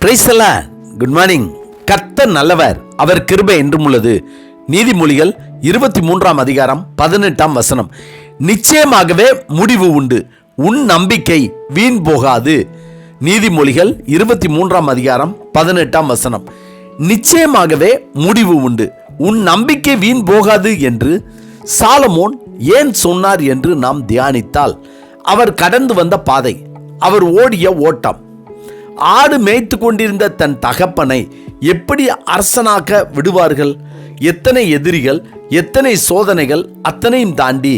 Praise the Lord. Good morning. கர்த்தர் நல்லவர், அவர் கிருபை என்றும் உள்ளது. நீதிமொழிகள் 23 அதிகாரம் 18 வசனம். நிச்சயமாகவே முடிவு உண்டு, உன் நம்பிக்கை வீண் போகாது. நீதிமொழிகள் 23 அதிகாரம் 18 வசனம். நிச்சயமாகவே முடிவு உண்டு, உன் நம்பிக்கை வீண் போகாது என்று சாலமோன் ஏன் சொன்னார் என்று நாம் தியானித்தால், அவர் கடந்து வந்த பாதை, அவர் ஓடிய ஓட்டம், ஆடு மேய்த்து கொண்டிருந்த தன் தகப்பனை எப்படி அரசனாக்க விடுவார்கள்? எத்தனை எதிரிகள், எத்தனை சோதனைகள், அத்தனையும் தாண்டி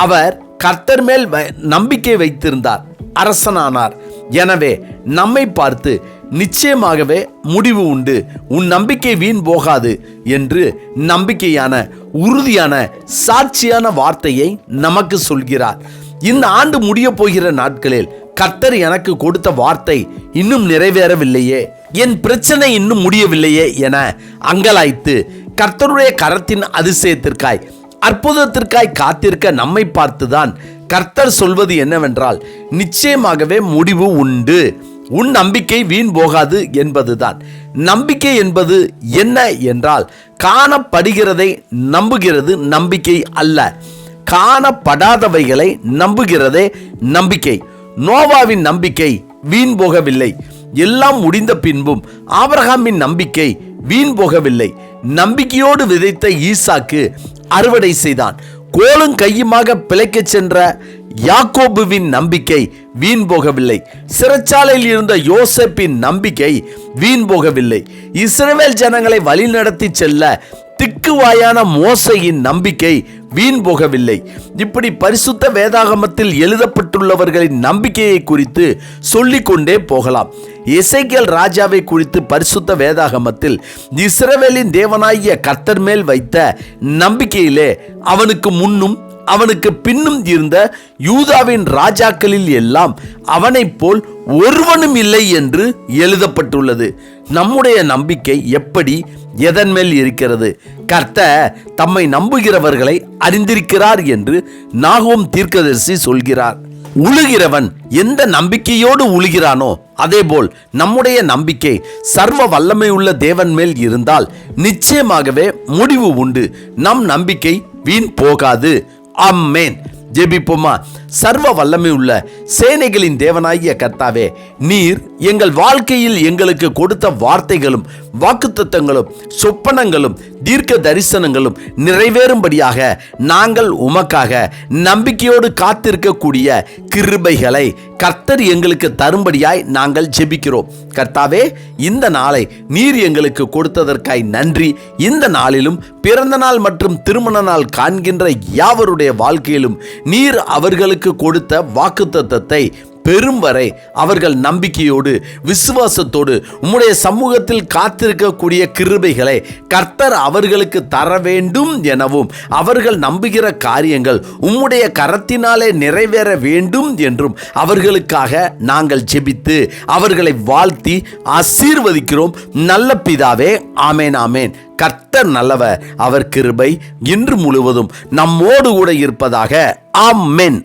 அவர் கர்த்தர் மேல் நம்பிக்கை வைத்திருந்தார், அரசனானார். எனவே நம்மை பார்த்து நிச்சயமாகவே முடிவு உண்டு, உன் நம்பிக்கை வீண் போகாது என்று நம்பிக்கையான, உறுதியான, சாட்சியான வார்த்தையை நமக்கு சொல்கிறார். இந்த ஆண்டு முடிய போகிற நாட்களில் கர்த்தர் எனக்கு கொடுத்த வார்த்தை இன்னும் நிறைவேறவில்லையே, என் பிரச்சனை இன்னும் முடியவில்லையே என அங்கலாய்த்து கர்த்தருடைய கரத்தின் அதிசயத்திற்காய், அற்புதத்திற்காய் காத்திருக்க நம்மை பார்த்துதான் கர்த்தர் சொல்வது என்னவென்றால், நிச்சயமாகவே முடிவு உண்டு, உன் நம்பிக்கை வீண் போகாது என்பதுதான். நம்பிக்கை என்பது என்ன என்றால், காணப்படுகிறதை நம்புகிறது நம்பிக்கை அல்ல, காணப்படாதவைகளை நம்புகிறதே நம்பிக்கை. நோவாவின் நம்பிக்கை வீண் போகவில்லை, எல்லாம் முடிந்த பின்பும் ஆபிரகாமின் நம்பிக்கை வீண் போகவில்லை. நம்பிக்கையோடு விதைத்த ஈசாக்கு அறுவடை செய்தான். கோலும் கையுமாக பிழைக்கச் சென்ற யாக்கோபுவின் நம்பிக்கை வீண் போகவில்லை. சிறைச்சாலையில் இருந்த யோசேப்பின் நம்பிக்கை வீண் போகவில்லை. இஸ்ரவேல் ஜனங்களை வழிநடத்தி செல்ல திக்குவாயான மோசையின் நம்பிக்கை வீண் போகவில்லை. இப்படி பரிசுத்த வேதாகமத்தில் எழுதப்பட்டுள்ளவர்களின் நம்பிக்கையை குறித்து சொல்லிக்கொண்டே போகலாம். எசேக்கியேல் ராஜாவை குறித்து பரிசுத்த வேதாகமத்தில் இஸ்ரவேலின் தேவனாகிய கர்த்தர் மேல் வைத்த நம்பிக்கையிலே அவனுக்கு முன்னும் அவனுக்கு பின்னும் இருந்த யூதாவின் ராஜாக்களில் எல்லாம் அவனைப் போல் ஒருவனும் இல்லை என்று எழுதப்பட்டுள்ளது. நம்முடைய நம்பிக்கை எப்படி, எதன் மேல் இருக்கிறது? கர்த்தர் தம்மை நம்புகிறவர்களை அறிந்திருக்கிறார் என்று நாகூம் தீர்க்கதரிசி சொல்கிறார். உழுகிறவன் எந்த நம்பிக்கையோடு உழுகிறானோ அதேபோல் நம்முடைய நம்பிக்கை சர்வ வல்லமையுள்ள தேவன் மேல் இருந்தால் நிச்சயமாகவே முடிவு உண்டு, நம் நம்பிக்கை வீண் போகாது. ஆமென். ஜெபிப்போமா. சர்வ வல்லமை உள்ள சேனைகளின் தேவனாகிய கர்த்தாவே, நீர் எங்கள் வாழ்க்கையில் எங்களுக்கு கொடுத்த வார்த்தைகளும் வாக்குத்தத்தங்களும் சொப்பனங்களும் தீர்க்க தரிசனங்களும் நிறைவேறும்படியாக நாங்கள் உமக்காக நம்பிக்கையோடு காத்திருக்கக்கூடிய கிருபைகளை கர்த்தர் எங்களுக்கு தரும்படியாய் நாங்கள் ஜெபிக்கிறோம். கர்த்தாவே, இந்த நாளை நீர் எங்களுக்கு கொடுத்ததற்காய் நன்றி. இந்த நாளிலும் பிறந்த நாள் மற்றும் திருமண நாள் காண்கின்ற யாவருடைய வாழ்க்கையிலும் நீர் அவர்களுக்கு கொடுத்த வாக்குத்தத்தத்தை பெரும் வரை அவர்கள் நம்பிக்கையோடு விசுவாசத்தோடு உம்முடைய சமூகத்தில் காத்திருக்கக்கூடிய கிருபைகளை கர்த்தர் அவர்களுக்கு தர வேண்டும் எனவும், அவர்கள் நம்புகிற காரியங்கள் உம்முடைய கரத்தினாலே நிறைவேற வேண்டும் என்றும் அவர்களுக்காக நாங்கள் ஜெபித்து அவர்களை வாழ்த்தி ஆசீர்வதிக்கிறோம். நல்ல பிதாவே, ஆமேன் ஆமேன். கர்த்தர் நல்லவர், அவர் கிருபை இன்று முழுவதும் நம்மோடு கூட இருப்பதாக. ஆமென்.